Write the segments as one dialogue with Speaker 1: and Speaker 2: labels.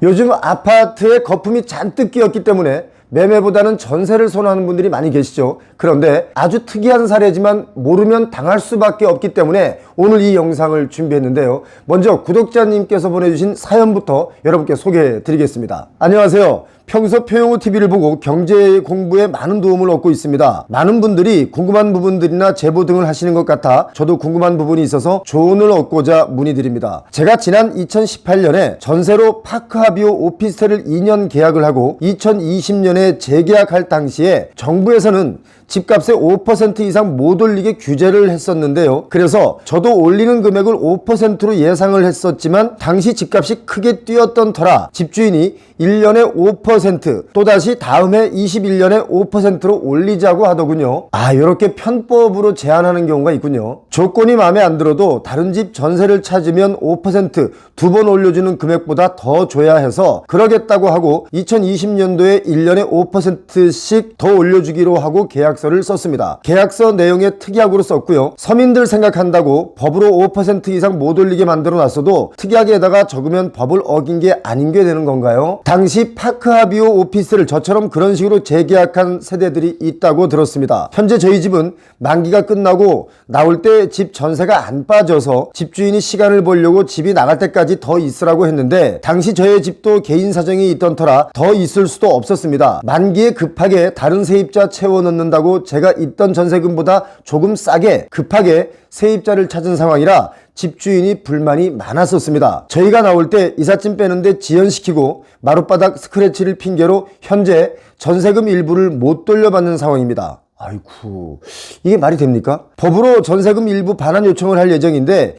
Speaker 1: 요즘 아파트에 거품이 잔뜩 끼었기 때문에 매매보다는 전세를 선호하는 분들이 많이 계시죠. 그런데 아주 특이한 사례지만 모르면 당할 수밖에 없기 때문에 오늘 이 영상을 준비했는데요. 먼저 구독자님께서 보내주신 사연부터 여러분께 소개해 드리겠습니다. 안녕하세요. 평소 표용호TV를 보고 경제 공부에 많은 도움을 얻고 있습니다. 많은 분들이 궁금한 부분들이나 제보 등을 하시는 것 같아 저도 궁금한 부분이 있어서 조언을 얻고자 문의드립니다. 제가 지난 2018년에 전세로 파크하비오 오피스텔을 2년 계약을 하고 2020년에 재계약할 당시에 정부에서는 집값의 5% 이상 못 올리게 규제를 했었는데요. 그래서 저도 올리는 금액을 5%로 예상을 했었지만 당시 집값이 크게 뛰었던 터라 집주인이 1년에 5% 또다시 다음해 21년에 5%로 올리자고 하더군요. 이렇게 편법으로 제한하는 경우가 있군요. 조건이 마음에 안 들어도 다른 집 전세를 찾으면 5% 두 번 올려주는 금액보다 더 줘야 해서 그러겠다고 하고 2020년도에 1년에 5%씩 더 올려주기로 하고 계약서를 썼습니다. 계약서 내용에 특약으로 썼고요. 서민들 생각한다고 법으로 5% 이상 못 올리게 만들어 놨어도 특약에다가 적으면 법을 어긴 게 아닌 게 되는 건가요? 당시 파크하비오 오피스를 저처럼 그런 식으로 재계약한 세대들이 있다고 들었습니다. 현재 저희 집은 만기가 끝나고 나올 때 집 전세가 안 빠져서 집주인이 시간을 벌려고 집이 나갈 때까지 더 있으라고 했는데 당시 저의 집도 개인 사정이 있던 터라 더 있을 수도 없었습니다. 만기에 급하게 다른 세입자 채워 넣는다고 제가 있던 전세금보다 조금 싸게 급하게 세입자를 찾은 상황이라 집주인이 불만이 많았었습니다. 저희가 나올 때 이삿짐 빼는데 지연시키고 마룻바닥 스크래치를 핑계로 현재 전세금 일부를 못 돌려받는 상황입니다. 아이쿠, 이게 말이 됩니까? 법으로 전세금 일부 반환 요청을 할 예정인데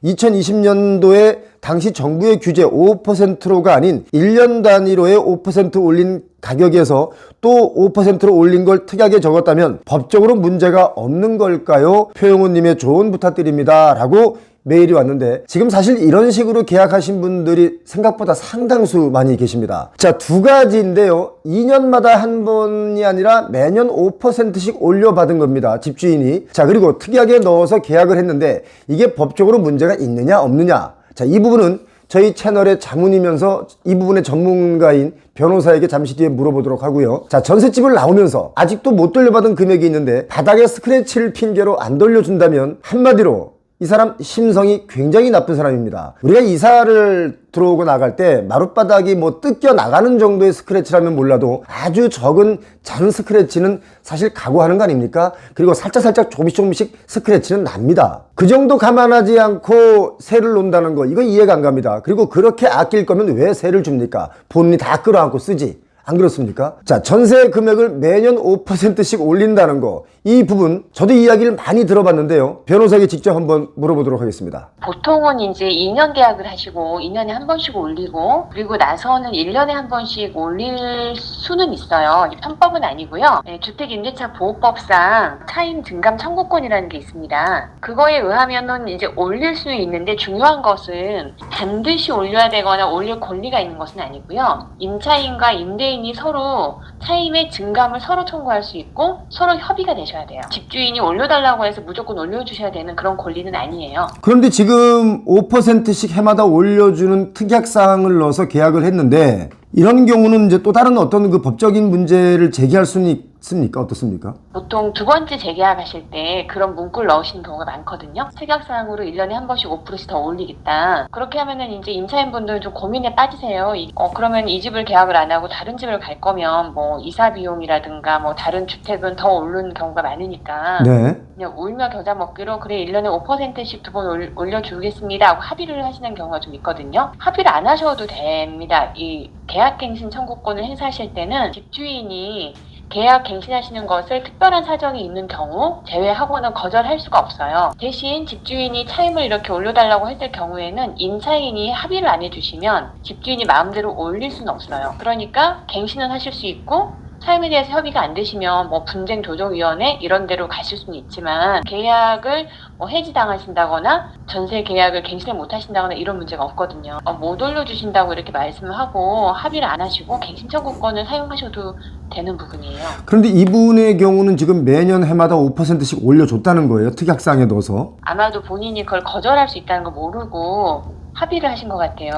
Speaker 1: 2020년도에 당시 정부의 규제 5%로가 아닌 1년 단위로의 5% 올린 가격에서 또 5%로 올린 걸 특약에 적었다면 법적으로 문제가 없는 걸까요? 표용호님의 조언 부탁드립니다 라고 메일이 왔는데 지금 사실 이런 식으로 계약하신 분들이 생각보다 상당수 많이 계십니다. 자, 두 가지인데요. 2년마다 한 번이 아니라 매년 5%씩 올려받은 겁니다. 집주인이. 자, 그리고 특약에 넣어서 계약을 했는데 이게 법적으로 문제가 있느냐 없느냐. 자, 이 부분은 저희 채널의 자문이면서 이 부분의 전문가인 변호사에게 잠시 뒤에 물어보도록 하고요. 자, 전셋집을 나오면서 아직도 못 돌려받은 금액이 있는데 바닥에 스크래치를 핑계로 안 돌려준다면 한마디로 이 사람 심성이 굉장히 나쁜 사람입니다. 우리가 이사를 들어오고 나갈 때 마룻바닥이 뭐 뜯겨 나가는 정도의 스크래치라면 몰라도 아주 적은 잔 스크래치는 사실 각오하는 거 아닙니까? 그리고 살짝 조금씩 스크래치는 납니다. 그 정도 감안하지 않고 세를 놓는다는 거 이거 이해가 안 갑니다. 그리고 그렇게 아낄 거면 왜 세를 줍니까? 본인이 다 끌어안고 쓰지. 안 그렇습니까? 자, 전세 금액을 매년 5%씩 올린다는 거, 이 부분 저도 이야기를 많이 들어봤는데요. 변호사에게 직접 한번 물어보도록 하겠습니다.
Speaker 2: 보통은 이제 2년 계약을 하시고 2년에 한 번씩 올리고 그리고 나서는 1년에 한 번씩 올릴 수는 있어요. 편법은 아니고요. 주택임대차 보호법상 차임 증감 청구권이라는 게 있습니다. 그거에 의하면은 이제 올릴 수는 있는데 중요한 것은 반드시 올려야 되거나 올릴 권리가 있는 것은 아니고요. 임차인과 임대인이 서로 차임의 증감을 서로 청구할 수 있고 서로 협의가 되셔야 돼요. 집주인이 올려달라고 해서 무조건 올려주셔야 되는 그런 권리는 아니에요.
Speaker 1: 그런데 지금 5%씩 해마다 올려주는 특약사항을 넣어서 계약을 했는데 이런 경우는 이제 또 다른 어떤 그 법적인 문제를 제기할 수는 있습니까? 어떻습니까?
Speaker 2: 보통 두 번째 재계약하실 때 그런 문구를 넣으시는 경우가 많거든요. 특약사항으로 1년에 한 번씩 5%씩 더 올리겠다. 그렇게 하면은 이제 임차인분들 좀 고민에 빠지세요. 그러면 이 집을 계약을 안 하고 다른 집을 갈 거면 뭐 이사 비용이라든가 뭐 다른 주택은 더 오르는 경우가 많으니까
Speaker 1: 네.
Speaker 2: 그냥 울며 겨자 먹기로 그래 1년에 5%씩 두 번 올려주겠습니다 하고 합의를 하시는 경우가 좀 있거든요. 합의를 안 하셔도 됩니다. 이 계약갱신 청구권을 행사하실 때는 집주인이 계약 갱신하시는 것을 특별한 사정이 있는 경우 제외하고는 거절할 수가 없어요. 대신 집주인이 차임을 이렇게 올려달라고 했을 경우에는 임차인이 합의를 안 해주시면 집주인이 마음대로 올릴 수는 없어요. 그러니까 갱신은 하실 수 있고 차임에 대해서 협의가 안 되시면 뭐 분쟁조정위원회 이런 데로 가실 수는 있지만 계약을 뭐 해지당하신다거나 전세 계약을 갱신을 못 하신다거나 이런 문제가 없거든요. 못 올려주신다고 이렇게 말씀을 하고 합의를 안 하시고 갱신 청구권을 사용하셔도 되는 부분이에요.
Speaker 1: 그런데 이분의 경우는 지금 매년 해마다 5%씩 올려줬다는 거예요. 특약사항에 넣어서.
Speaker 2: 아마도 본인이 그걸 거절할 수 있다는 걸 모르고 합의를 하신 것 같아요.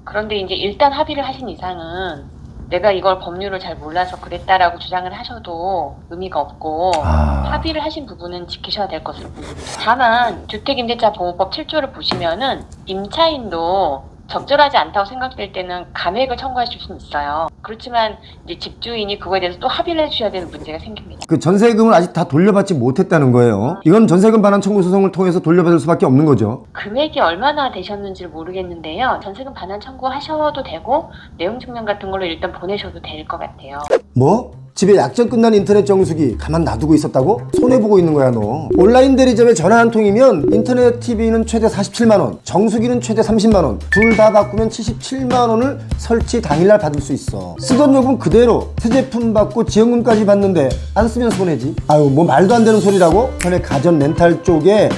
Speaker 2: 그런데 이제 일단 합의를 하신 이상은 내가 이걸 법률을 잘 몰라서 그랬다라고 주장을 하셔도 의미가 없고 합의를 하신 부분은 지키셔야 될 것으로 보입니다. 다만 주택임대차보호법 7조를 보시면은 임차인도 적절하지 않다고 생각될 때는 감액을 청구하실 수는 있어요. 그렇지만 이제 집주인이 그거에 대해서 또 합의를 해주셔야 되는 문제가 생깁니다.
Speaker 1: 그 전세금을 아직 다 돌려받지 못했다는 거예요. 이건 전세금 반환 청구 소송을 통해서 돌려받을 수밖에 없는 거죠.
Speaker 2: 금액이 얼마나 되셨는지를 모르겠는데요. 전세금 반환 청구하셔도 되고 내용 증명 같은 걸로 일단 보내셔도 될 것 같아요.
Speaker 1: 뭐? 집에 약정 끝난 인터넷 정수기 가만 놔두고 있었다고? 손해보고 있는 거야 너. 온라인 대리점에 전화 한 통이면 인터넷 TV는 최대 47만원, 정수기는 최대 30만원, 둘 다 바꾸면 77만원을 설치 당일날 받을 수 있어. 쓰던 요금 그대로 새 제품 받고 지원금까지 받는데 안 쓰면 손해지. 아유 뭐 말도 안 되는 소리라고? 전에 가전 렌탈 쪽에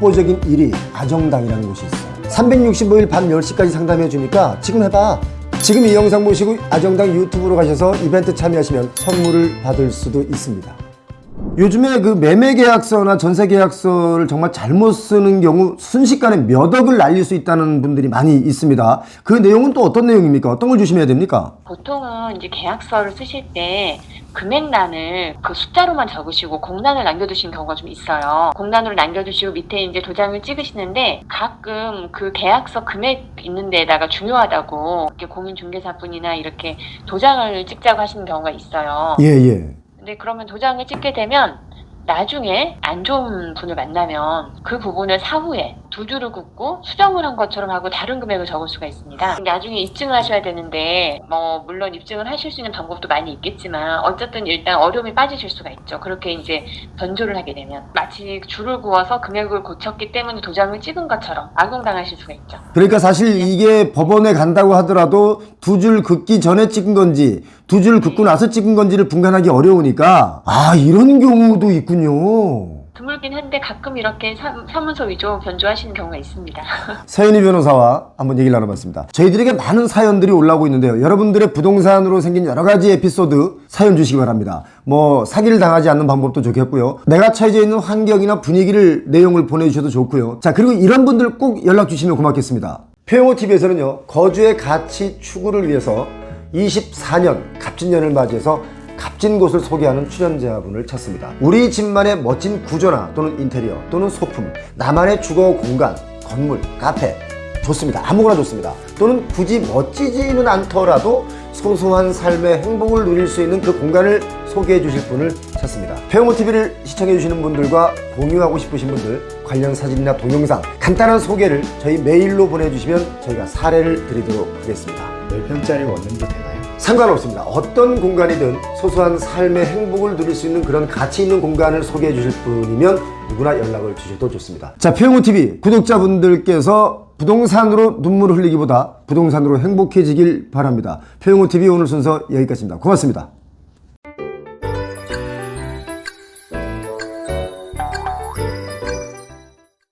Speaker 1: 독보적인 1위 아정당이라는 곳이 있어. 365일 밤 10시까지 상담해 주니까 지금 해봐. 지금 이 영상 보시고 아정당 유튜브로 가셔서 이벤트 참여하시면 선물을 받을 수도 있습니다. 요즘에 그 매매계약서나 전세계약서를 정말 잘못 쓰는 경우 순식간에 몇 억을 날릴 수 있다는 분들이 많이 있습니다. 그 내용은 또 어떤 내용입니까? 어떤 걸 조심해야 됩니까?
Speaker 2: 보통은 이제 계약서를 쓰실 때 금액란을 그 숫자로만 적으시고 공란을 남겨두시는 경우가 좀 있어요. 공란으로 남겨두시고 밑에 이제 도장을 찍으시는데 가끔 그 계약서 금액 있는 데다가 중요하다고 이렇게 공인중개사분이나 이렇게 도장을 찍자고 하시는 경우가 있어요.
Speaker 1: 예.
Speaker 2: 근데 그러면 도장을 찍게 되면 나중에 안 좋은 분을 만나면 그 부분을 사후에 두 줄을 긋고 수정을 한 것처럼 하고 다른 금액을 적을 수가 있습니다. 나중에 입증을 하셔야 되는데 뭐 물론 입증을 하실 수 있는 방법도 많이 있겠지만 어쨌든 일단 어려움이 빠지실 수가 있죠. 그렇게 이제 변조를 하게 되면 마치 줄을 그어서 금액을 고쳤기 때문에 도장을 찍은 것처럼 악용당하실 수가 있죠.
Speaker 1: 그러니까 사실 이게 법원에 간다고 하더라도 두 줄 긋기 전에 찍은 건지 두 줄 긋고 나서 찍은 건지를 분간하기 어려우니까 이런 경우도 있군요.
Speaker 2: 드물긴 한데 가끔 이렇게 사문서 위조 변조하시는 경우가 있습니다.
Speaker 1: 서현희 변호사와 한번 얘기를 나눠봤습니다. 저희들에게 많은 사연들이 올라오고 있는데요. 여러분들의 부동산으로 생긴 여러 가지 에피소드 사연 주시기 바랍니다. 뭐 사기를 당하지 않는 방법도 좋겠고요. 내가 처해져 있는 환경이나 분위기를 내용을 보내주셔도 좋고요. 자, 그리고 이런 분들 꼭 연락 주시면 고맙겠습니다. 표영호TV에서는요, 거주의 가치 추구를 위해서 24년 갑진년을 맞이해서 값진 곳을 소개하는 출연자분을 찾습니다. 우리 집만의 멋진 구조나 또는 인테리어 또는 소품, 나만의 주거 공간, 건물, 카페 좋습니다. 아무거나 좋습니다. 또는 굳이 멋지지는 않더라도 소소한 삶의 행복을 누릴 수 있는 그 공간을 소개해 주실 분을 찾습니다. 표영호TV를 시청해 주시는 분들과 공유하고 싶으신 분들 관련 사진이나 동영상 간단한 소개를 저희 메일로 보내주시면 저희가 사례를 드리도록 하겠습니다.
Speaker 3: 몇 평짜리 원룸도 되나요?
Speaker 1: 상관없습니다. 어떤 공간이든 소소한 삶의 행복을 누릴 수 있는 그런 가치 있는 공간을 소개해 주실 분이면 누구나 연락을 주셔도 좋습니다. 자, 표영호TV 구독자분들께서 부동산으로 눈물을 흘리기보다 부동산으로 행복해지길 바랍니다. 표영호TV 오늘 순서 여기까지입니다. 고맙습니다.